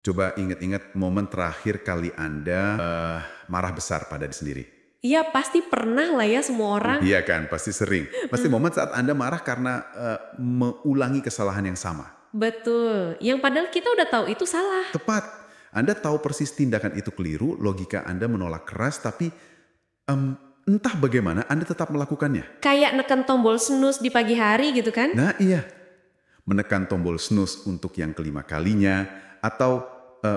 Coba ingat-ingat momen terakhir kali Anda marah besar pada diri sendiri. Iya, pasti pernah lah ya semua orang. Iya kan, pasti sering. Pasti momen saat Anda marah karena mengulangi kesalahan yang sama. Betul. Yang padahal kita udah tahu itu salah. Tepat. Anda tahu persis tindakan itu keliru, logika Anda menolak keras, tapi entah bagaimana Anda tetap melakukannya. Kayak neken tombol snooze di pagi hari gitu kan? Nah iya, menekan tombol snooze untuk yang kelima kalinya, atau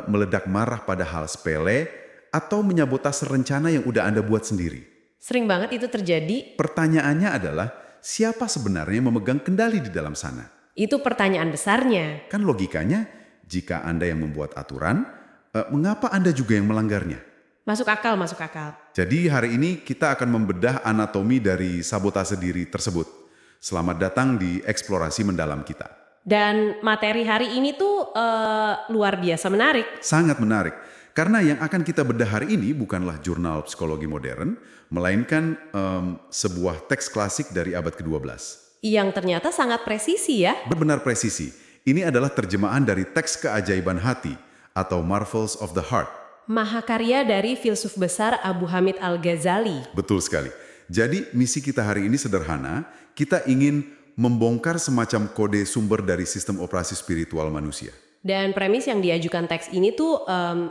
meledak marah pada hal sepele, atau menyabotase rencana yang udah Anda buat sendiri. Sering banget itu terjadi. Pertanyaannya adalah, siapa sebenarnya yang memegang kendali di dalam sana? Itu pertanyaan besarnya. Kan logikanya, jika Anda yang membuat aturan, mengapa Anda juga yang melanggarnya? Masuk akal, masuk akal. Jadi hari ini kita akan membedah anatomi dari sabotase diri tersebut. Selamat datang di eksplorasi mendalam kita. Dan materi hari ini tuh luar biasa menarik. Sangat menarik, karena yang akan kita bedah hari ini bukanlah jurnal psikologi modern, melainkan sebuah teks klasik dari abad ke-12. Yang ternyata sangat presisi ya. Benar presisi, ini adalah terjemahan dari teks keajaiban hati atau Marvels of the Heart. Mahakarya dari filsuf besar Abu Hamid Al-Ghazali. Betul sekali. Jadi misi kita hari ini sederhana, kita ingin membongkar semacam kode sumber dari sistem operasi spiritual manusia. Dan premis yang diajukan teks ini tuh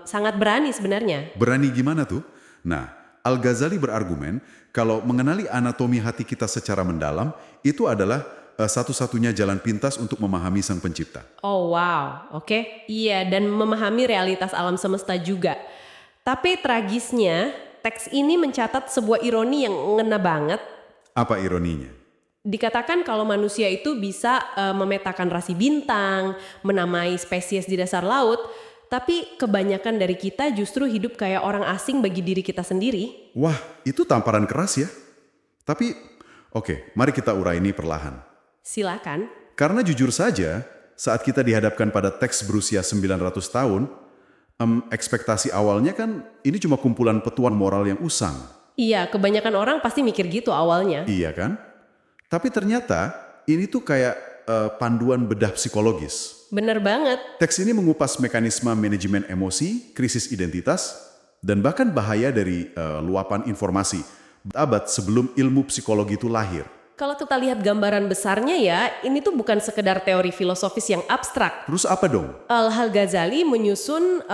sangat berani sebenarnya. Berani gimana tuh? Nah, Al-Ghazali berargumen kalau mengenali anatomi hati kita secara mendalam, itu adalah satu-satunya jalan pintas untuk memahami Sang Pencipta. Oh wow, oke. Iya, dan memahami realitas alam semesta juga. Tapi tragisnya, teks ini mencatat sebuah ironi yang ngena banget. Apa ironinya? Dikatakan kalau manusia itu bisa memetakan rasi bintang, menamai spesies di dasar laut, tapi kebanyakan dari kita justru hidup kayak orang asing bagi diri kita sendiri. Wah, itu tamparan keras ya. Tapi, oke, mari kita urai ini perlahan. Silakan. Karena jujur saja, saat kita dihadapkan pada teks berusia 900 tahun, ekspektasi awalnya kan ini cuma kumpulan petuan moral yang usang. Iya, kebanyakan orang pasti mikir gitu awalnya. Iya kan? Tapi ternyata ini tuh kayak panduan bedah psikologis. Bener banget. Teks ini mengupas mekanisme manajemen emosi, krisis identitas, dan bahkan bahaya dari luapan informasi abad sebelum ilmu psikologi itu lahir. Kalau kita lihat gambaran besarnya ya, ini tuh bukan sekedar teori filosofis yang abstrak. Terus apa dong? Al-Ghazali menyusun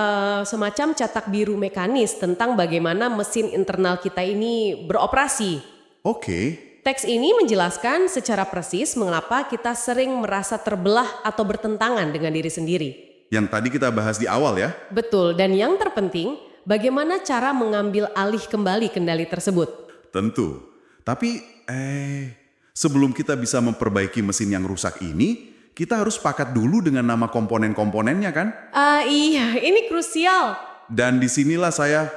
semacam cetak biru mekanis tentang bagaimana mesin internal kita ini beroperasi. Oke. Teks ini menjelaskan secara persis mengapa kita sering merasa terbelah atau bertentangan dengan diri sendiri. Yang tadi kita bahas di awal ya? Betul, dan yang terpenting, bagaimana cara mengambil alih kembali kendali tersebut. Tentu. Tapi, sebelum kita bisa memperbaiki mesin yang rusak ini, kita harus sepakat dulu dengan nama komponen-komponennya kan? Iya, ini krusial. Dan disinilah saya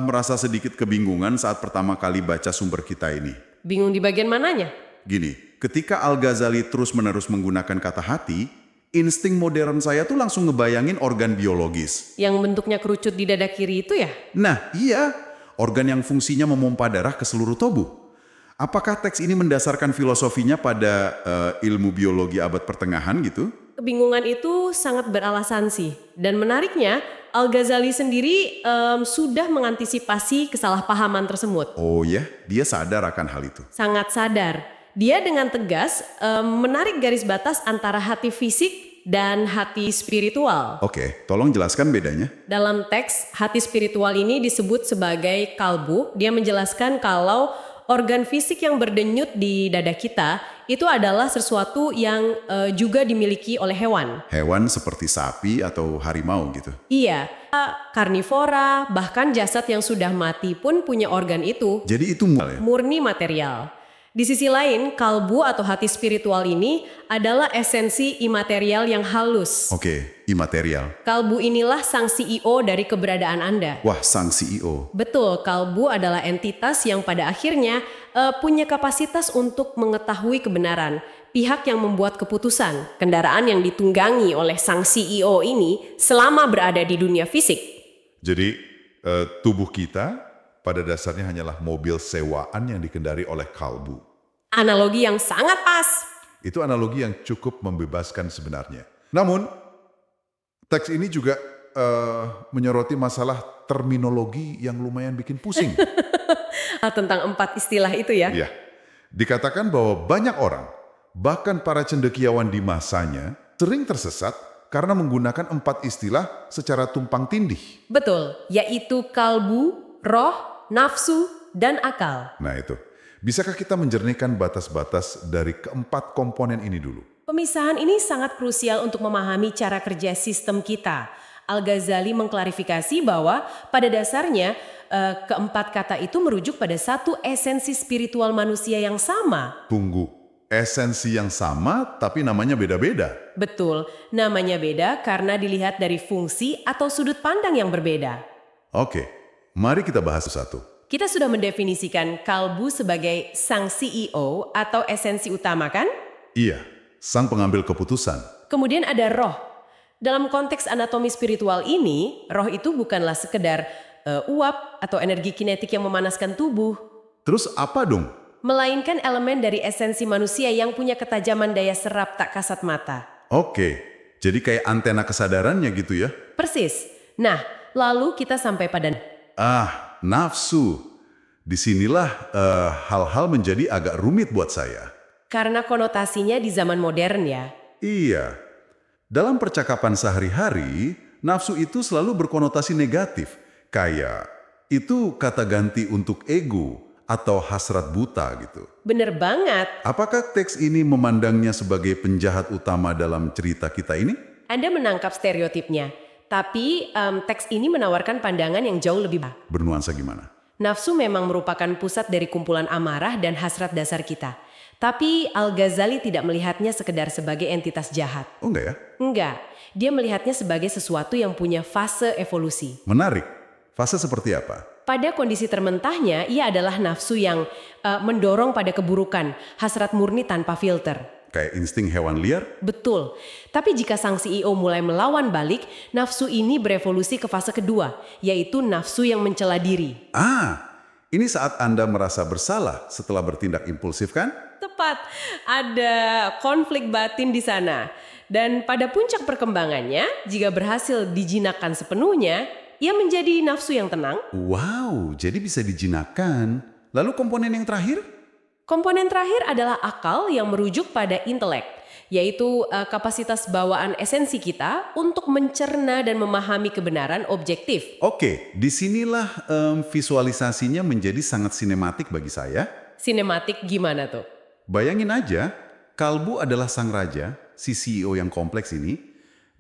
merasa sedikit kebingungan saat pertama kali baca sumber kita ini. Bingung di bagian mananya? Gini, ketika Al-Ghazali terus-menerus menggunakan kata hati, insting modern saya tuh langsung ngebayangin organ biologis. Yang bentuknya kerucut di dada kiri itu ya? Nah, iya, organ yang fungsinya memompa darah ke seluruh tubuh. Apakah teks ini mendasarkan filosofinya pada ilmu biologi abad pertengahan gitu? Kebingungan itu sangat beralasan sih. Dan menariknya, Al-Ghazali sendiri sudah mengantisipasi kesalahpahaman tersebut. Oh ya, dia sadar akan hal itu. Sangat sadar. Dia dengan tegas menarik garis batas antara hati fisik dan hati spiritual. Oke, tolong jelaskan bedanya. Dalam teks, hati spiritual ini disebut sebagai kalbu. Dia menjelaskan kalau organ fisik yang berdenyut di dada kita itu adalah sesuatu yang juga dimiliki oleh hewan. Hewan seperti sapi atau harimau gitu. Iya, karnivora, bahkan jasad yang sudah mati pun punya organ itu. Jadi itu ya? Murni material. Di sisi lain, kalbu atau hati spiritual ini adalah esensi imaterial yang halus. Oke, imaterial. Kalbu inilah sang CEO dari keberadaan Anda. Wah, sang CEO. Betul, kalbu adalah entitas yang pada akhirnya punya kapasitas untuk mengetahui kebenaran. Pihak yang membuat keputusan, kendaraan yang ditunggangi oleh sang CEO ini selama berada di dunia fisik. Jadi, tubuh kita pada dasarnya hanyalah mobil sewaan yang dikendari oleh kalbu. Analogi yang sangat pas. Itu analogi yang cukup membebaskan sebenarnya. Namun, teks ini juga menyoroti masalah terminologi yang lumayan bikin pusing. Tentang 4 istilah itu ya. Iya. Dikatakan bahwa banyak orang, bahkan para cendekiawan di masanya, sering tersesat karena menggunakan 4 istilah secara tumpang tindih. Betul, yaitu kalbu, roh, nafsu, dan akal. Nah itu, bisakah kita menjernihkan batas-batas dari keempat komponen ini dulu? Pemisahan ini sangat krusial untuk memahami cara kerja sistem kita. Al-Ghazali mengklarifikasi bahwa pada dasarnya keempat kata itu merujuk pada satu esensi spiritual manusia yang sama. Tunggu, esensi yang sama tapi namanya beda-beda. Betul, namanya beda karena dilihat dari fungsi atau sudut pandang yang berbeda. Oke, mari kita bahas satu. Kita sudah mendefinisikan kalbu sebagai sang CEO atau esensi utama kan? Iya, sang pengambil keputusan. Kemudian ada roh. Dalam konteks anatomi spiritual ini, roh itu bukanlah sekedar uap atau energi kinetik yang memanaskan tubuh, Terus apa dong? melainkan elemen dari esensi manusia yang punya ketajaman daya serap tak kasat mata. Oke, jadi kayak antena kesadarannya gitu ya? Persis. Nah, lalu kita sampai pada Nafsu. Disinilah hal-hal menjadi agak rumit buat saya. karena konotasinya di zaman modern ya. Iya. Dalam percakapan sehari-hari, nafsu itu selalu berkonotasi negatif. Kayak, itu kata ganti untuk ego atau hasrat buta gitu. Bener banget. Apakah teks ini memandangnya sebagai penjahat utama dalam cerita kita ini? Anda menangkap stereotipnya. Tapi teks ini menawarkan pandangan yang jauh lebih baik. Bernuansa gimana? Nafsu memang merupakan pusat dari kumpulan amarah dan hasrat dasar kita. Tapi Al-Ghazali tidak melihatnya sekedar sebagai entitas jahat. Oh enggak ya? Enggak, dia melihatnya sebagai sesuatu yang punya fase evolusi. Menarik. Fase seperti apa? Pada kondisi termentahnya, ia adalah nafsu yang mendorong pada keburukan, hasrat murni tanpa filter. Kayak insting hewan liar? Betul. Tapi jika sang CEO mulai melawan balik, nafsu ini berevolusi ke fase kedua, yaitu nafsu yang mencela diri. Ini saat Anda merasa bersalah setelah bertindak impulsif kan? Tepat, ada konflik batin di sana. Dan pada puncak perkembangannya, jika berhasil dijinakkan sepenuhnya, ia menjadi nafsu yang tenang. Wow, jadi bisa dijinakkan. Lalu komponen yang terakhir? Komponen terakhir adalah akal yang merujuk pada intelek, yaitu kapasitas bawaan esensi kita untuk mencerna dan memahami kebenaran objektif. Oke, disinilah visualisasinya menjadi sangat sinematik bagi saya. Sinematik gimana tuh? Bayangin aja, kalbu adalah sang raja, si CEO yang kompleks ini,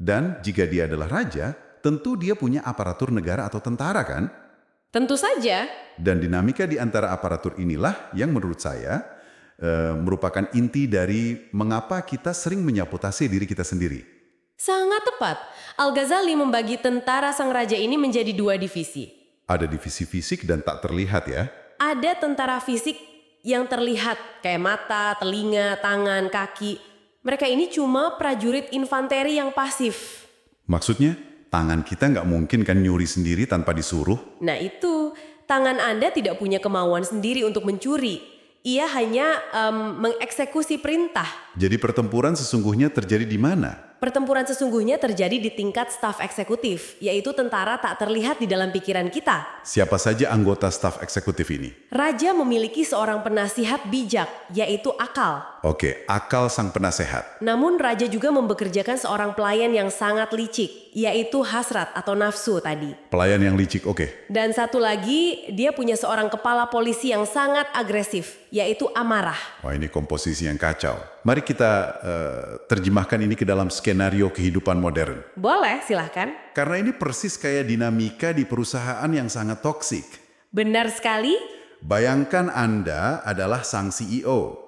dan jika dia adalah raja, tentu dia punya aparatur negara atau tentara kan? Tentu saja. Dan dinamika di antara aparatur inilah yang menurut saya merupakan inti dari mengapa kita sering menyabotase diri kita sendiri. Sangat tepat. Al-Ghazali membagi tentara sang raja ini menjadi 2 divisi. Ada divisi fisik dan tak terlihat ya. Ada tentara fisik yang terlihat, kayak mata, telinga, tangan, kaki. Mereka ini cuma prajurit infanteri yang pasif. Maksudnya, tangan kita nggak mungkin kan nyuri sendiri tanpa disuruh. Nah itu, tangan Anda tidak punya kemauan sendiri untuk mencuri. Ia hanya mengeksekusi perintah. Jadi pertempuran sesungguhnya terjadi di mana? Pertempuran sesungguhnya terjadi di tingkat staf eksekutif, yaitu tentara tak terlihat di dalam pikiran kita. Siapa saja anggota staf eksekutif ini? Raja memiliki seorang penasihat bijak, yaitu akal. Oke, akal sang penasehat. Namun raja juga membekerjakan seorang pelayan yang sangat licik, yaitu hasrat atau nafsu tadi. Pelayan yang licik, oke. Dan satu lagi, dia punya seorang kepala polisi yang sangat agresif, yaitu amarah. Wah, ini komposisi yang kacau. Mari kita terjemahkan ini ke dalam skenario kehidupan modern. Boleh, silahkan. Karena ini persis kayak dinamika di perusahaan yang sangat toksik. Benar sekali. Bayangkan Anda adalah sang CEO.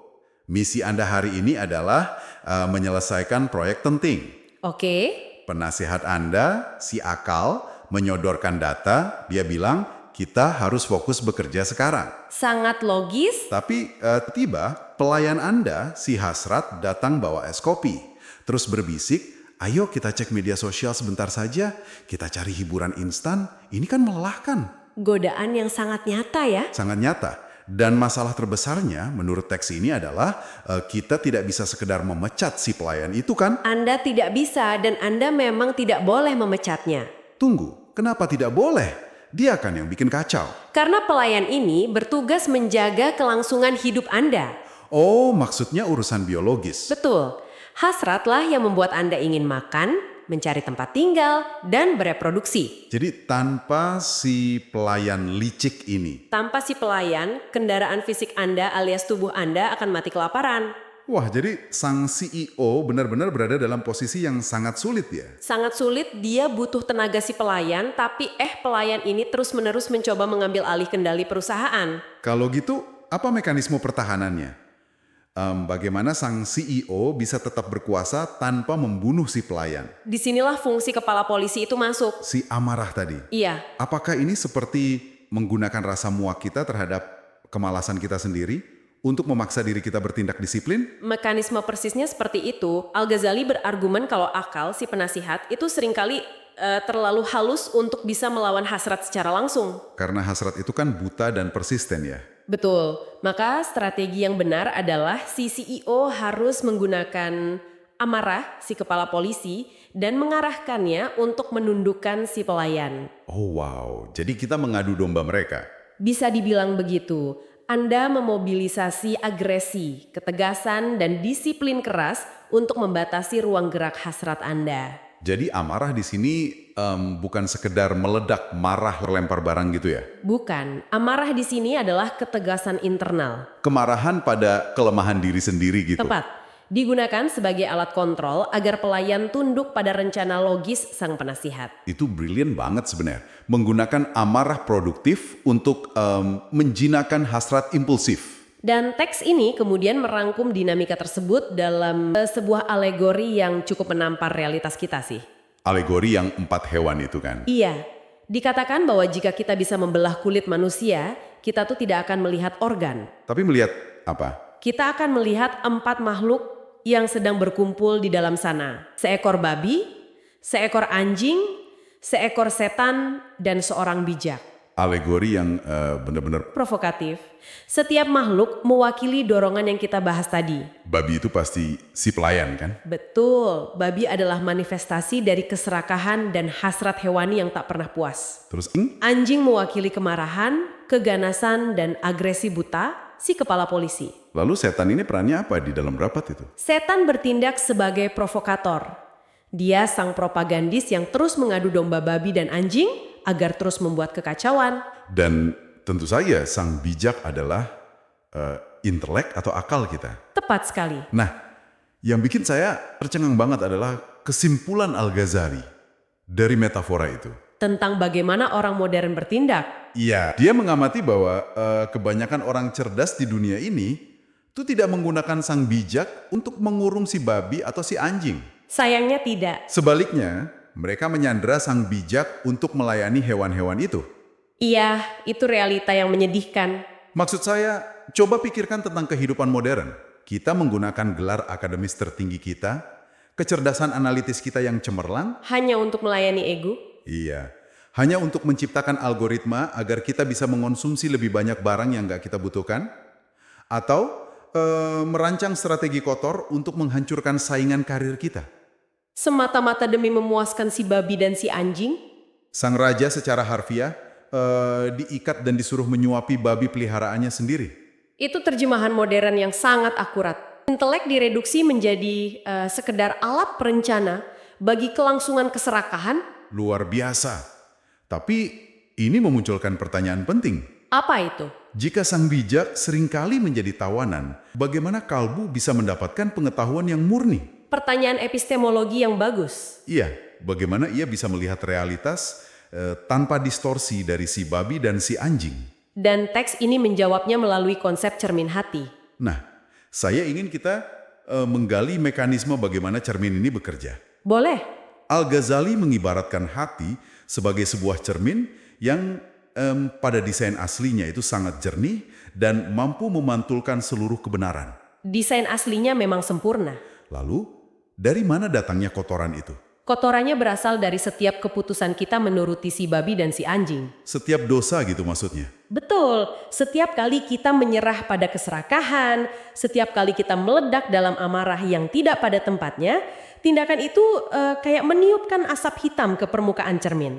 Misi Anda hari ini adalah menyelesaikan proyek penting. Oke. Penasihat Anda, si akal, menyodorkan data, dia bilang, kita harus fokus bekerja sekarang. Sangat logis. Tapi tiba pelayan Anda, si hasrat, datang bawa es kopi. Terus berbisik, ayo kita cek media sosial sebentar saja, kita cari hiburan instan, ini kan melelahkan. Godaan yang sangat nyata ya. Sangat nyata. Dan masalah terbesarnya menurut teks ini adalah kita tidak bisa sekedar memecat si pelayan itu kan? Anda tidak bisa dan Anda memang tidak boleh memecatnya. Tunggu, kenapa tidak boleh? Dia kan yang bikin kacau. Karena pelayan ini bertugas menjaga kelangsungan hidup Anda. Oh, maksudnya urusan biologis. Betul. Hasratlah yang membuat Anda ingin makan, mencari tempat tinggal, dan bereproduksi. Jadi tanpa si pelayan licik ini, Tanpa si pelayan, kendaraan fisik Anda alias tubuh Anda akan mati kelaparan. wah, jadi sang CEO benar-benar berada dalam posisi yang sangat sulit ya. Sangat sulit, dia butuh tenaga si pelayan, tapi pelayan ini terus-menerus mencoba mengambil alih kendali perusahaan. Kalau gitu, apa mekanisme pertahanannya? Bagaimana sang CEO bisa tetap berkuasa tanpa membunuh si pelayan? Disinilah fungsi kepala polisi itu masuk. Si amarah tadi. Iya, Apakah ini seperti menggunakan rasa muak kita terhadap kemalasan kita sendiri untuk memaksa diri kita bertindak disiplin? mekanisme persisnya seperti itu. Al-Ghazali berargumen kalau akal si penasihat itu seringkali terlalu halus untuk bisa melawan hasrat secara langsung. Karena hasrat itu kan buta dan persisten ya. Betul. Maka strategi yang benar adalah si CEO harus menggunakan amarah si kepala polisi dan mengarahkannya untuk menundukkan si pelayan. Oh wow, jadi kita mengadu domba mereka. Bisa dibilang begitu. Anda memobilisasi agresi, ketegasan, dan disiplin keras untuk membatasi ruang gerak hasrat Anda. Jadi amarah di sini bukan sekedar meledak, marah, lempar barang gitu ya. Bukan, amarah di sini adalah ketegasan internal. Kemarahan pada kelemahan diri sendiri gitu. Tepat, digunakan sebagai alat kontrol agar pelayan tunduk pada rencana logis sang penasihat. Itu brilian banget sebenarnya. Menggunakan amarah produktif untuk menjinakkan hasrat impulsif. Dan teks ini kemudian merangkum dinamika tersebut dalam sebuah alegori yang cukup menampar realitas kita sih. Alegori yang 4 hewan itu kan. Iya, dikatakan bahwa jika kita bisa membelah kulit manusia, kita tuh tidak akan melihat organ. Tapi melihat apa? Kita akan melihat 4 makhluk yang sedang berkumpul di dalam sana. Seekor babi, seekor anjing, seekor setan, dan seorang bijak. Alegori yang benar-benar Provokatif. Setiap makhluk mewakili dorongan yang kita bahas tadi. babi itu pasti si pelayan kan? Betul, babi adalah manifestasi dari keserakahan dan hasrat hewani yang tak pernah puas. Terus Anjing mewakili kemarahan, keganasan, dan agresi buta, si kepala polisi. lalu setan ini perannya apa di dalam rapat itu? Setan bertindak sebagai provokator. Dia sang propagandis yang terus mengadu domba babi dan anjing agar terus membuat kekacauan. Dan tentu saja sang bijak adalah intelek atau akal kita. Tepat sekali. Nah, yang bikin saya tercengang banget adalah kesimpulan Al-Ghazali dari metafora itu. Tentang bagaimana orang modern bertindak. Iya, dia mengamati bahwa kebanyakan orang cerdas di dunia ini itu tidak menggunakan sang bijak untuk mengurung si babi atau si anjing. Sayangnya tidak. Sebaliknya, mereka menyandera sang bijak untuk melayani hewan-hewan itu. Iya, itu realita yang menyedihkan. Maksud saya, coba pikirkan tentang kehidupan modern. Kita menggunakan gelar akademis tertinggi kita, kecerdasan analitis kita yang cemerlang, Hanya untuk melayani ego. iya, hanya untuk menciptakan algoritma agar kita bisa mengonsumsi lebih banyak barang yang nggak kita butuhkan, atau merancang strategi kotor untuk menghancurkan saingan karir kita. Semata-mata demi memuaskan si babi dan si anjing. Sang raja secara harfiah diikat dan disuruh menyuapi babi peliharaannya sendiri. Itu terjemahan modern yang sangat akurat. Intelek direduksi menjadi sekedar alat perencana bagi kelangsungan keserakahan. Luar biasa. Tapi ini memunculkan pertanyaan penting. Apa itu? Jika sang bijak seringkali menjadi tawanan, bagaimana kalbu bisa mendapatkan pengetahuan yang murni? Pertanyaan epistemologi yang bagus. Iya, bagaimana ia bisa melihat realitas tanpa distorsi dari si babi dan si anjing? Dan teks ini menjawabnya melalui konsep cermin hati. Nah, saya ingin kita menggali mekanisme bagaimana cermin ini bekerja. Boleh? Al-Ghazali mengibaratkan hati sebagai sebuah cermin yang pada desain aslinya itu sangat jernih dan mampu memantulkan seluruh kebenaran. Desain aslinya memang sempurna. Lalu, dari mana datangnya kotoran itu? Kotorannya berasal dari setiap keputusan kita menuruti si babi dan si anjing. Setiap dosa gitu maksudnya. Betul, setiap kali kita menyerah pada keserakahan, setiap kali kita meledak dalam amarah yang tidak pada tempatnya, tindakan itu kayak meniupkan asap hitam ke permukaan cermin.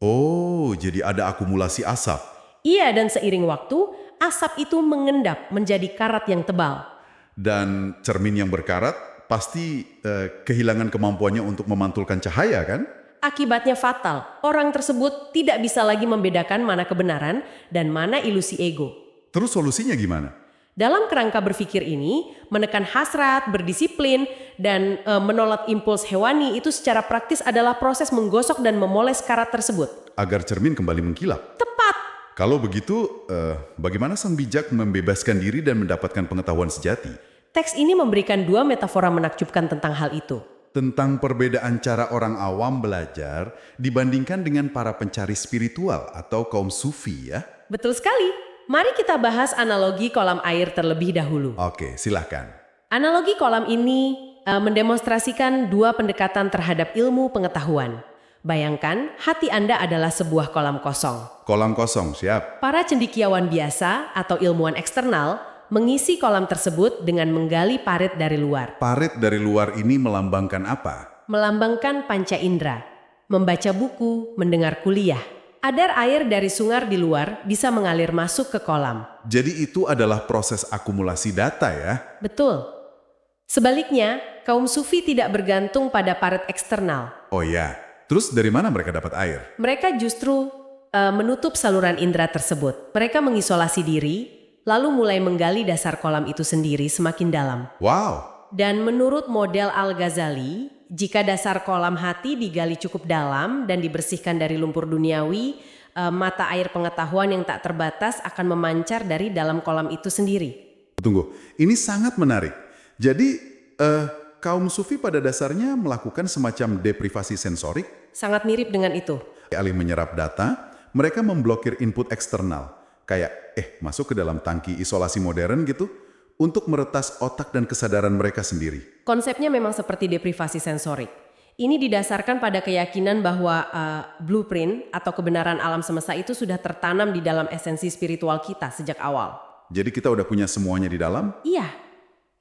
Oh, jadi ada akumulasi asap. Iya, dan seiring waktu, asap itu mengendap menjadi karat yang tebal. Dan cermin yang berkarat pasti kehilangan kemampuannya untuk memantulkan cahaya, kan? Akibatnya fatal, orang tersebut tidak bisa lagi membedakan mana kebenaran dan mana ilusi ego. Terus solusinya gimana? Dalam kerangka berpikir ini, menekan hasrat, berdisiplin, dan menolak impuls hewani itu secara praktis adalah proses menggosok dan memoles karat tersebut. Agar cermin kembali mengkilap. Tepat! Kalau begitu, bagaimana sang bijak membebaskan diri dan mendapatkan pengetahuan sejati? Teks ini memberikan dua metafora menakjubkan tentang hal itu. Tentang perbedaan cara orang awam belajar dibandingkan dengan para pencari spiritual atau kaum sufi ya. Betul sekali. Mari kita bahas analogi kolam air terlebih dahulu. Oke, silahkan. Analogi kolam ini mendemonstrasikan dua pendekatan terhadap ilmu pengetahuan. Bayangkan, hati Anda adalah sebuah kolam kosong. Kolam kosong, siap. Para cendekiawan biasa atau ilmuwan eksternal mengisi kolam tersebut dengan menggali parit dari luar. Parit dari luar ini melambangkan apa? Melambangkan panca indera, membaca buku, mendengar kuliah. Adar air dari sungar di luar bisa mengalir masuk ke kolam. Jadi itu adalah proses akumulasi data ya? Betul. Sebaliknya, kaum sufi tidak bergantung pada parit eksternal. Oh ya, terus dari mana mereka dapat air? Mereka justru menutup saluran indera tersebut. Mereka mengisolasi diri, lalu mulai menggali dasar kolam itu sendiri semakin dalam. Wow! Dan menurut model Al-Ghazali, jika dasar kolam hati digali cukup dalam dan dibersihkan dari lumpur duniawi, mata air pengetahuan yang tak terbatas akan memancar dari dalam kolam itu sendiri. Tunggu, ini sangat menarik. Jadi, kaum sufi pada dasarnya melakukan semacam deprivasi sensorik. Sangat mirip dengan itu. Alih menyerap data, mereka memblokir input eksternal. Kayak, masuk ke dalam tangki isolasi modern gitu, untuk meretas otak dan kesadaran mereka sendiri. Konsepnya memang seperti deprivasi sensorik. Ini didasarkan pada keyakinan bahwa blueprint atau kebenaran alam semesta itu sudah tertanam di dalam esensi spiritual kita sejak awal. Jadi kita udah punya semuanya di dalam? Iya,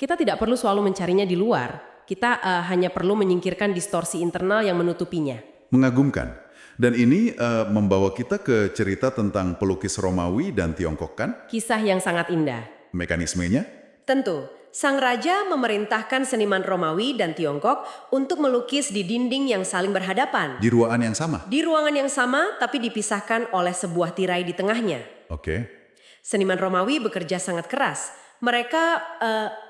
kita tidak perlu selalu mencarinya di luar. Kita hanya perlu menyingkirkan distorsi internal yang menutupinya. Mengagumkan. Dan ini membawa kita ke cerita tentang pelukis Romawi dan Tiongkok kan? Kisah yang sangat indah. Mekanismenya? Tentu, sang raja memerintahkan seniman Romawi dan Tiongkok untuk melukis di dinding yang saling berhadapan. Di ruangan yang sama? Di ruangan yang sama, tapi dipisahkan oleh sebuah tirai di tengahnya. Oke. Seniman Romawi bekerja sangat keras. Mereka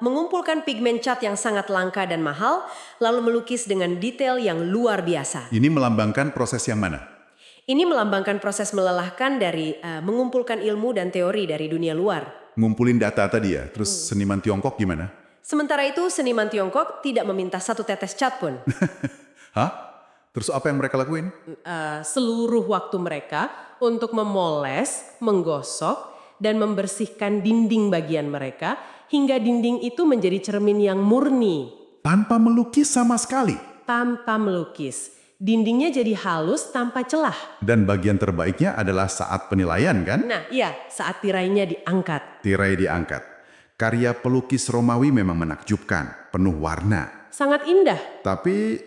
mengumpulkan pigmen cat yang sangat langka dan mahal, lalu melukis dengan detail yang luar biasa. Ini melambangkan proses yang mana? Ini melambangkan proses melelahkan dari mengumpulkan ilmu dan teori dari dunia luar. Ngumpulin data tadi ya, terus seniman Tiongkok gimana? Sementara itu, seniman Tiongkok tidak meminta satu tetes cat pun. Hah? Terus apa yang mereka lakuin? Seluruh waktu mereka untuk memoles, menggosok, dan membersihkan dinding bagian mereka hingga dinding itu menjadi cermin yang murni. Tanpa melukis sama sekali? Tanpa melukis. Dindingnya jadi halus tanpa celah. Dan bagian terbaiknya adalah saat penilaian kan? Nah, iya, saat tirainya diangkat. Tirai diangkat. Karya pelukis Romawi memang menakjubkan, penuh warna. Sangat indah. Tapi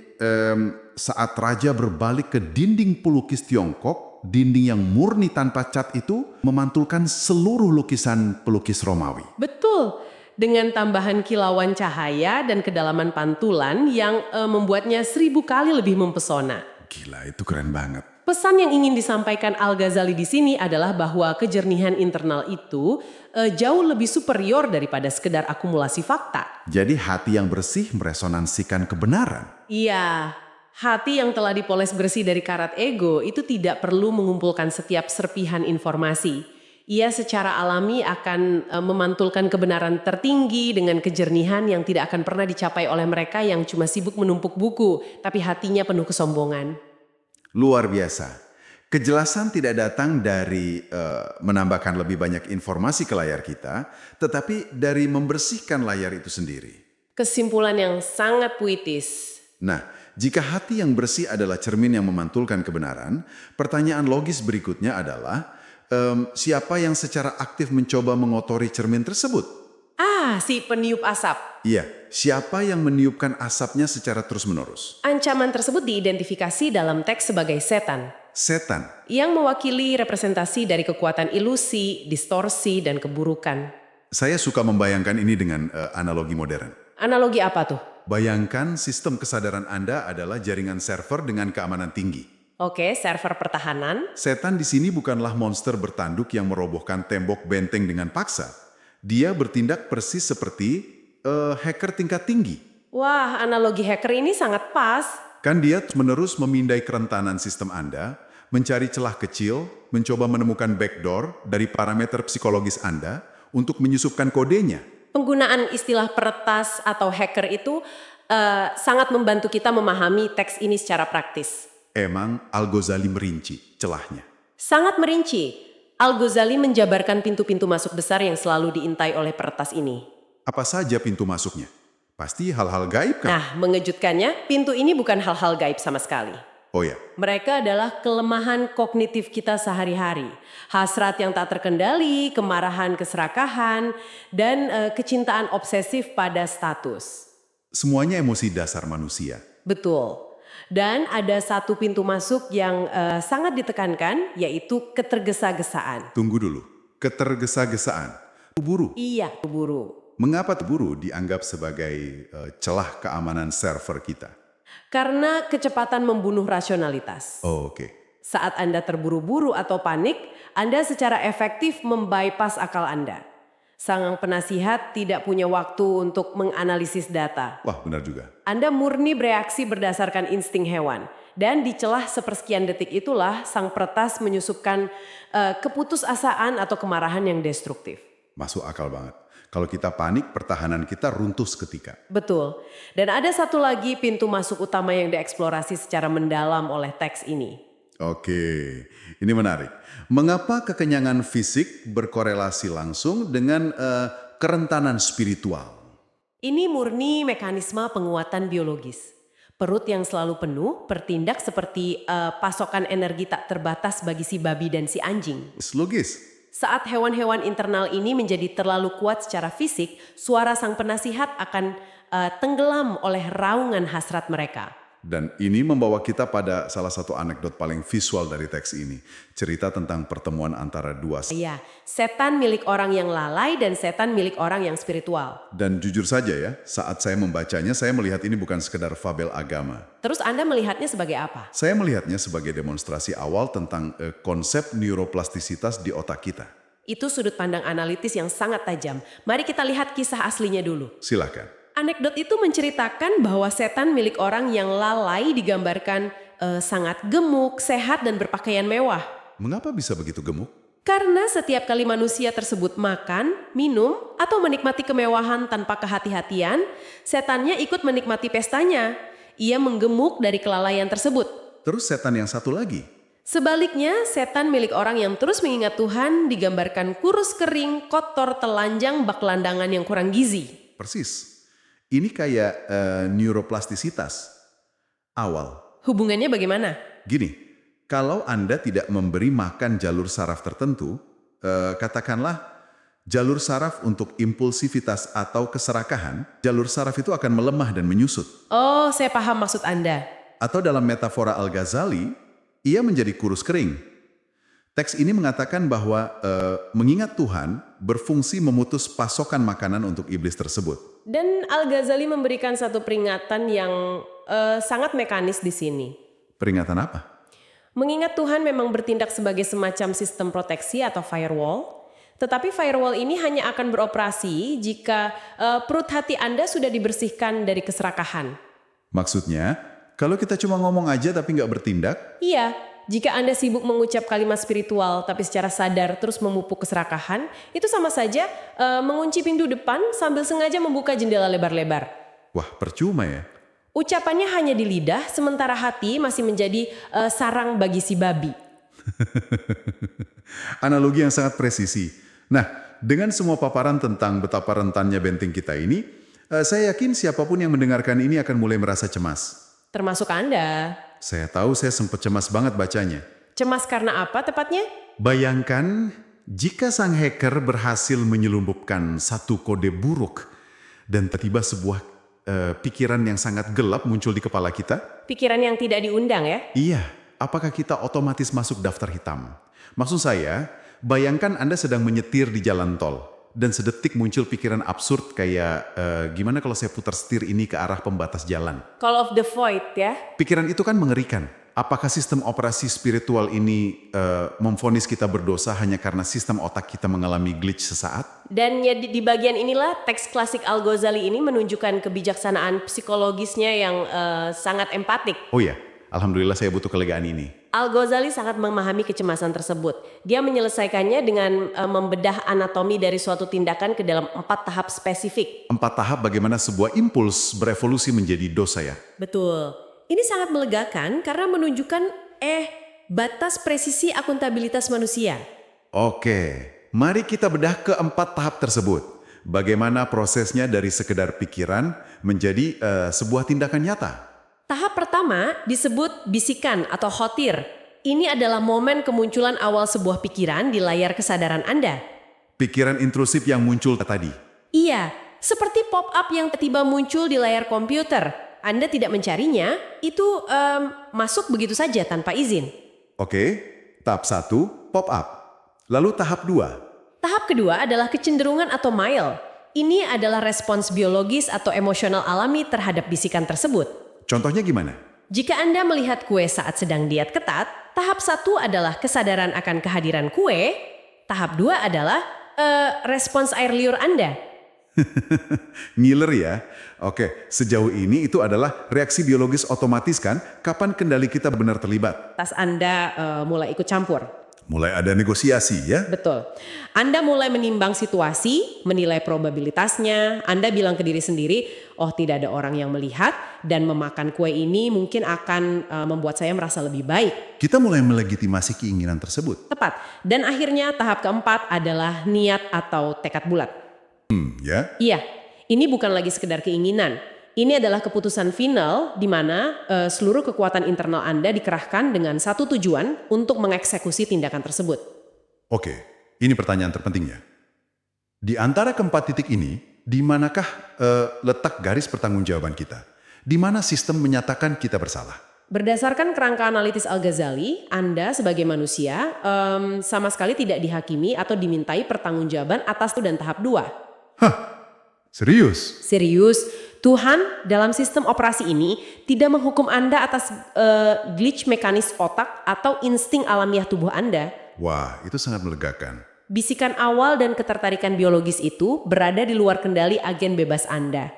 saat raja berbalik ke dinding pelukis Tiongkok, dinding yang murni tanpa cat itu memantulkan seluruh lukisan pelukis Romawi. Betul. Dengan tambahan kilauan cahaya dan kedalaman pantulan yang membuatnya 1000 kali lebih mempesona. Gila, itu keren banget. Pesan yang ingin disampaikan Al-Ghazali di sini adalah bahwa kejernihan internal itu jauh lebih superior daripada sekedar akumulasi fakta. Jadi hati yang bersih meresonansikan kebenaran. Iya, hati yang telah dipoles bersih dari karat ego itu tidak perlu mengumpulkan setiap serpihan informasi. Ia secara alami akan memantulkan kebenaran tertinggi dengan kejernihan yang tidak akan pernah dicapai oleh mereka yang cuma sibuk menumpuk buku, tapi hatinya penuh kesombongan. Luar biasa. Kejelasan tidak datang dari menambahkan lebih banyak informasi ke layar kita, tetapi dari membersihkan layar itu sendiri. Kesimpulan yang sangat puitis. Nah, jika hati yang bersih adalah cermin yang memantulkan kebenaran, pertanyaan logis berikutnya adalah, siapa yang secara aktif mencoba mengotori cermin tersebut? si peniup asap. Iya, siapa yang meniupkan asapnya secara terus-menerus? Ancaman tersebut diidentifikasi dalam teks sebagai setan, Setan. yang mewakili representasi dari kekuatan ilusi, distorsi, dan keburukan. Saya suka membayangkan ini dengan analogi modern. Analogi apa tuh? Bayangkan sistem kesadaran Anda adalah jaringan server dengan keamanan tinggi. Oke, server pertahanan. Setan di sini bukanlah monster bertanduk yang merobohkan tembok benteng dengan paksa. Dia bertindak persis seperti hacker tingkat tinggi. Wah, analogi hacker ini sangat pas. Kan dia terus-menerus memindai kerentanan sistem Anda, mencari celah kecil, mencoba menemukan backdoor dari parameter psikologis Anda untuk menyusupkan kodenya. Penggunaan istilah peretas atau hacker itu sangat membantu kita memahami teks ini secara praktis. Emang Al-Ghazali merinci celahnya. Sangat merinci. Al-Ghazali menjabarkan pintu-pintu masuk besar yang selalu diintai oleh peretas ini. Apa saja pintu masuknya? Pasti hal-hal gaib kan? Nah, mengejutkannya, pintu ini bukan hal-hal gaib sama sekali. Oh ya, Mereka adalah kelemahan kognitif kita sehari-hari. Hasrat yang tak terkendali, kemarahan keserakahan, dan kecintaan obsesif pada status. semuanya emosi dasar manusia. Betul. Dan ada satu pintu masuk yang sangat ditekankan, yaitu ketergesa-gesaan. Tunggu dulu, ketergesa-gesaan. Buru. Iya, buru. Mengapa buru dianggap sebagai celah keamanan server kita? Karena kecepatan membunuh rasionalitas. Oh, oke. Saat Anda terburu-buru atau panik, Anda secara efektif membypass akal Anda. Sang penasihat tidak punya waktu untuk menganalisis data. Wah, benar juga. Anda murni bereaksi berdasarkan insting hewan. Dan di celah sepersekian detik itulah sang peretas menyusupkan keputusasaan atau kemarahan yang destruktif. Masuk akal banget. Kalau kita panik, pertahanan kita runtuh seketika. Betul. Dan ada satu lagi pintu masuk utama yang dieksplorasi secara mendalam oleh teks ini. Oke, ini menarik. Mengapa kekenyangan fisik berkorelasi langsung dengan kerentanan spiritual? Ini murni mekanisme penguatan biologis. Perut yang selalu penuh bertindak seperti pasokan energi tak terbatas bagi si babi dan si anjing. Logis. Saat hewan-hewan internal ini menjadi terlalu kuat secara fisik, suara sang penasihat akan tenggelam oleh raungan hasrat mereka. Dan ini membawa kita pada salah satu anekdot paling visual dari teks ini. Cerita tentang pertemuan antara dua. Iya, setan milik orang yang lalai dan setan milik orang yang spiritual. Dan jujur saja ya, saat saya membacanya, saya melihat ini bukan sekedar fabel agama. Terus Anda melihatnya sebagai apa? Saya melihatnya sebagai demonstrasi awal tentang konsep neuroplastisitas di otak kita. Itu sudut pandang analitis yang sangat tajam. Mari kita lihat kisah aslinya dulu. Silakan. Anekdot itu menceritakan bahwa setan milik orang yang lalai digambarkan sangat gemuk, sehat, dan berpakaian mewah. Mengapa bisa begitu gemuk? Karena setiap kali manusia tersebut makan, minum, atau menikmati kemewahan tanpa kehati-hatian, setannya ikut menikmati pestanya. Ia menggemuk dari kelalaian tersebut. Terus setan yang satu lagi? Sebaliknya, setan milik orang yang terus mengingat Tuhan digambarkan kurus kering, kotor, telanjang, bak landangan yang kurang gizi. Persis. Ini kayak neuroplastisitas awal. Hubungannya bagaimana? Gini, kalau Anda tidak memberi makan jalur saraf tertentu, katakanlah jalur saraf untuk impulsivitas atau keserakahan, jalur saraf itu akan melemah dan menyusut. Oh, saya paham maksud Anda. Atau dalam metafora Al-Ghazali, ia menjadi kurus kering. Teks ini mengatakan bahwa mengingat Tuhan berfungsi memutus pasokan makanan untuk iblis tersebut. Dan Al-Ghazali memberikan satu peringatan yang sangat mekanis di sini. Peringatan apa? Mengingat Tuhan memang bertindak sebagai semacam sistem proteksi atau firewall, tetapi firewall ini hanya akan beroperasi jika perut hati Anda sudah dibersihkan dari keserakahan. Maksudnya, kalau kita cuma ngomong aja tapi nggak bertindak? Iya, jika Anda sibuk mengucap kalimat spiritual tapi secara sadar terus memupuk keserakahan, itu sama saja mengunci pintu depan sambil sengaja membuka jendela lebar-lebar. Wah, percuma ya. Ucapannya hanya di lidah, sementara hati masih menjadi sarang bagi si babi. Analogi yang sangat presisi. Nah, dengan semua paparan tentang betapa rentannya benteng kita ini, saya yakin siapapun yang mendengarkan ini akan mulai merasa cemas. Termasuk Anda. Saya tahu saya sempat cemas banget bacanya. Cemas karena apa tepatnya? Bayangkan Jika sang hacker berhasil menyelundupkan satu kode buruk dan tiba-tiba sebuah pikiran yang sangat gelap muncul di kepala kita, Pikiran yang tidak diundang ya? iya, apakah kita otomatis masuk daftar hitam? Maksud saya, bayangkan Anda sedang menyetir di jalan tol dan sedetik muncul pikiran absurd kayak gimana kalau saya putar setir ini ke arah pembatas jalan? Call of the Void ya? Pikiran itu kan mengerikan. Apakah sistem operasi spiritual ini memvonis kita berdosa hanya karena sistem otak kita mengalami glitch sesaat? Dan ya di bagian inilah teks klasik Al-Ghazali ini menunjukkan kebijaksanaan psikologisnya yang sangat empatik. Oh ya, alhamdulillah saya butuh kelegaan ini. Al-Ghazali sangat memahami kecemasan tersebut. Dia menyelesaikannya dengan membedah anatomi dari suatu tindakan ke dalam 4 tahap spesifik. 4 tahap bagaimana sebuah impuls berevolusi menjadi dosa ya? Betul. Ini sangat melegakan karena menunjukkan batas presisi akuntabilitas manusia. Oke, mari kita bedah ke 4 tahap tersebut. Bagaimana prosesnya dari sekedar pikiran menjadi sebuah tindakan nyata? Tahap pertama disebut bisikan atau khotir. Ini adalah momen kemunculan awal sebuah pikiran di layar kesadaran Anda. Pikiran intrusif yang muncul tadi. Iya, seperti pop-up yang tiba muncul di layar komputer. Anda tidak mencarinya, itu masuk begitu saja tanpa izin. Oke, tahap 1, pop up. Lalu tahap 2. Tahap kedua adalah kecenderungan atau mile. Ini adalah respons biologis atau emosional alami terhadap bisikan tersebut. Contohnya gimana? Jika Anda melihat kue saat sedang diet ketat, tahap 1 adalah kesadaran akan kehadiran kue, tahap 2 adalah respons air liur Anda. Ngiler ya? Oke, sejauh ini itu adalah reaksi biologis otomatis kan? Kapan kendali kita benar terlibat? Tas Anda mulai ikut campur. Mulai ada negosiasi ya? Betul. Anda mulai menimbang situasi, menilai probabilitasnya. Anda bilang ke diri sendiri, oh tidak ada orang yang melihat dan memakan kue ini mungkin akan membuat saya merasa lebih baik. Kita mulai melegitimasi keinginan tersebut. Tepat. Dan akhirnya tahap keempat adalah niat atau tekad bulat. Ya? Iya, ini bukan lagi sekedar keinginan. Ini adalah keputusan final di mana seluruh kekuatan internal Anda dikerahkan dengan satu tujuan untuk mengeksekusi tindakan tersebut. Oke, ini pertanyaan terpentingnya. Di antara keempat titik ini, di manakah letak garis pertanggungjawaban kita? Di mana sistem menyatakan kita bersalah? Berdasarkan kerangka analitis Al-Ghazali, Anda sebagai manusia sama sekali tidak dihakimi atau dimintai pertanggungjawaban atas dan tahap 2. Serius? Serius, Tuhan dalam sistem operasi ini tidak menghukum Anda atas glitch mekanis otak atau insting alamiah tubuh Anda. Wah, itu sangat melegakan. Bisikan awal dan ketertarikan biologis itu berada di luar kendali agen bebas Anda.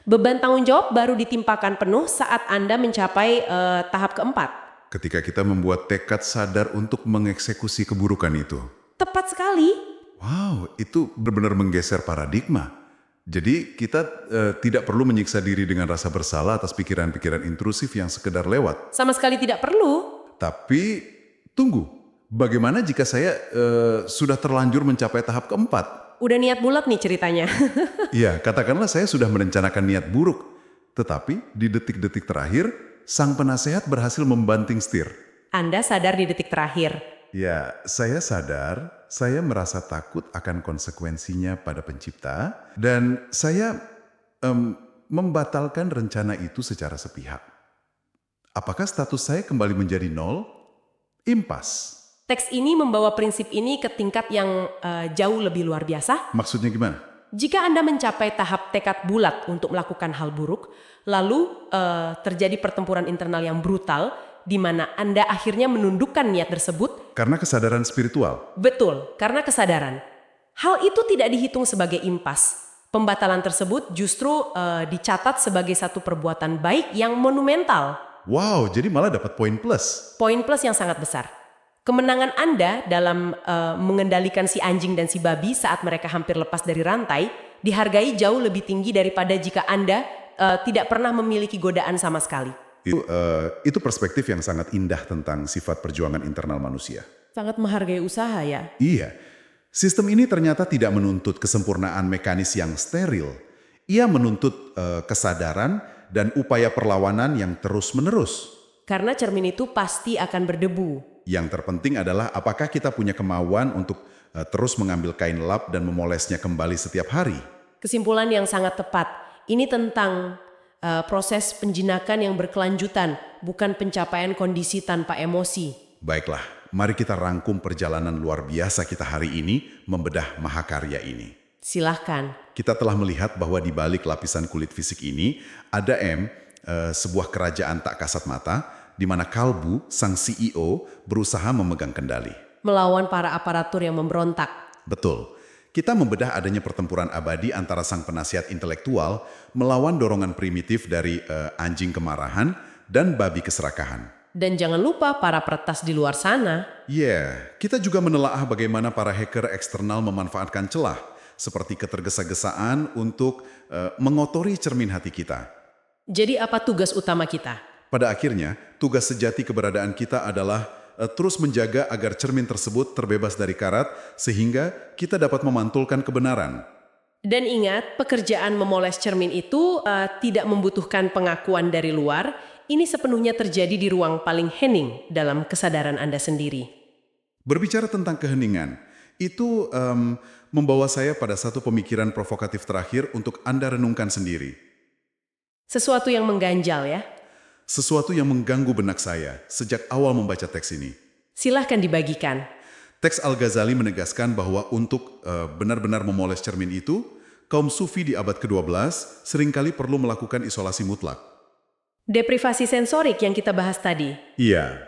Beban tanggung jawab baru ditimpakan penuh saat Anda mencapai tahap keempat. Ketika kita membuat tekad sadar untuk mengeksekusi keburukan itu. Tepat sekali. Wow, itu benar-benar menggeser paradigma. Jadi kita tidak perlu menyiksa diri dengan rasa bersalah atas pikiran-pikiran intrusif yang sekedar lewat. Sama sekali tidak perlu. Tapi tunggu, bagaimana jika saya sudah terlanjur mencapai tahap keempat? Udah niat bulat nih ceritanya. Iya, katakanlah saya sudah merencanakan niat buruk. Tetapi di detik-detik terakhir, sang penasehat berhasil membanting setir. Anda sadar di detik terakhir. Ya, saya sadar, saya merasa takut akan konsekuensinya pada pencipta, dan saya membatalkan rencana itu secara sepihak. Apakah status saya kembali menjadi 0? Impas. Teks ini membawa prinsip ini ke tingkat yang jauh lebih luar biasa. Maksudnya gimana? Jika Anda mencapai tahap tekad bulat untuk melakukan hal buruk, lalu terjadi pertempuran internal yang brutal, di mana Anda akhirnya menundukkan niat tersebut. Karena kesadaran spiritual. Betul, karena kesadaran. Hal itu tidak dihitung sebagai impas. Pembatalan tersebut justru dicatat sebagai satu perbuatan baik yang monumental. Wow, jadi malah dapat poin plus. Poin plus yang sangat besar. Kemenangan Anda dalam mengendalikan si anjing dan si babi saat mereka hampir lepas dari rantai dihargai jauh lebih tinggi daripada jika Anda tidak pernah memiliki godaan sama sekali. Itu perspektif yang sangat indah tentang sifat perjuangan internal manusia. Sangat menghargai usaha ya. Iya, sistem ini ternyata tidak menuntut kesempurnaan mekanis yang steril. Ia menuntut kesadaran dan upaya perlawanan yang terus-menerus. Karena cermin itu pasti akan berdebu. Yang terpenting adalah apakah kita punya kemauan untuk terus mengambil kain lap dan memolesnya kembali setiap hari. Kesimpulan yang sangat tepat. Ini tentang proses penjinakan yang berkelanjutan, bukan pencapaian kondisi tanpa emosi. Baiklah, mari kita rangkum perjalanan luar biasa kita hari ini membedah mahakarya ini. Silahkan. Kita telah melihat bahwa di balik lapisan kulit fisik ini ada sebuah kerajaan tak kasat mata, di mana Kalbu, sang CEO, berusaha memegang kendali. Melawan para aparatur yang memberontak. Betul. Kita membedah adanya pertempuran abadi antara sang penasihat intelektual melawan dorongan primitif dari anjing kemarahan dan babi keserakahan. Dan jangan lupa para peretas di luar sana. Kita juga menelaah bagaimana para hacker eksternal memanfaatkan celah, seperti ketergesa-gesaan untuk mengotori cermin hati kita. Jadi apa tugas utama kita? Pada akhirnya, tugas sejati keberadaan kita adalah terus menjaga agar cermin tersebut terbebas dari karat sehingga kita dapat memantulkan kebenaran. Dan ingat, pekerjaan memoles cermin itu tidak membutuhkan pengakuan dari luar. Ini sepenuhnya terjadi di ruang paling hening dalam kesadaran Anda sendiri. Berbicara tentang keheningan, itu membawa saya pada satu pemikiran provokatif terakhir untuk Anda renungkan sendiri. Sesuatu yang mengganjal ya. Sesuatu yang mengganggu benak saya sejak awal membaca teks ini. Silahkan dibagikan. Teks Al-Ghazali menegaskan bahwa untuk benar-benar memoles cermin itu, kaum sufi di abad ke-12 seringkali perlu melakukan isolasi mutlak. Deprivasi sensorik yang kita bahas tadi. Iya,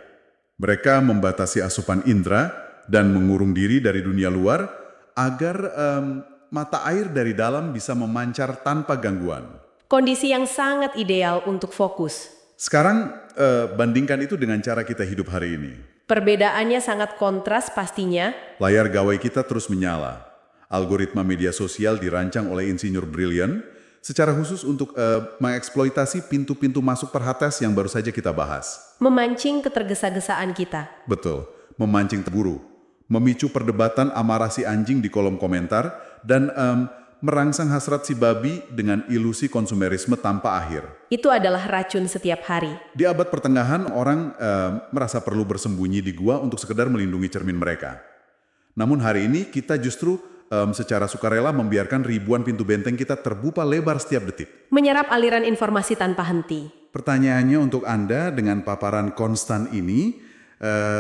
mereka membatasi asupan indera dan mengurung diri dari dunia luar agar mata air dari dalam bisa memancar tanpa gangguan. Kondisi yang sangat ideal untuk fokus. Sekarang bandingkan itu dengan cara kita hidup hari ini. Perbedaannya sangat kontras pastinya. Layar gawai kita terus menyala. Algoritma media sosial dirancang oleh insinyur brilian secara khusus untuk mengeksploitasi pintu-pintu masuk perhatas yang baru saja kita bahas. Memancing ketergesa-gesaan kita. Betul, memancing teburu, memicu perdebatan amarah si anjing di kolom komentar, dan merangsang hasrat si babi dengan ilusi konsumerisme tanpa akhir. Itu adalah racun setiap hari. Di abad pertengahan, orang merasa perlu bersembunyi di gua untuk sekedar melindungi cermin mereka. Namun hari ini kita justru secara sukarela membiarkan ribuan pintu benteng kita terbuka lebar setiap detik. Menyerap aliran informasi tanpa henti. Pertanyaannya untuk Anda dengan paparan konstan ini,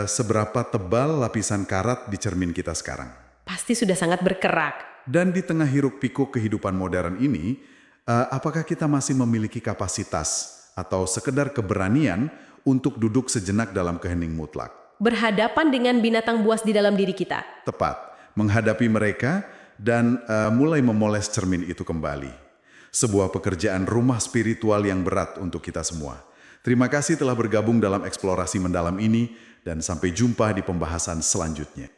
seberapa tebal lapisan karat di cermin kita sekarang? Pasti sudah sangat berkerak. Dan di tengah hiruk-pikuk kehidupan modern ini, apakah kita masih memiliki kapasitas atau sekedar keberanian untuk duduk sejenak dalam kehening mutlak? Berhadapan dengan binatang buas di dalam diri kita. Tepat, menghadapi mereka dan mulai memoles cermin itu kembali. Sebuah pekerjaan rumah spiritual yang berat untuk kita semua. Terima kasih telah bergabung dalam eksplorasi mendalam ini dan sampai jumpa di pembahasan selanjutnya.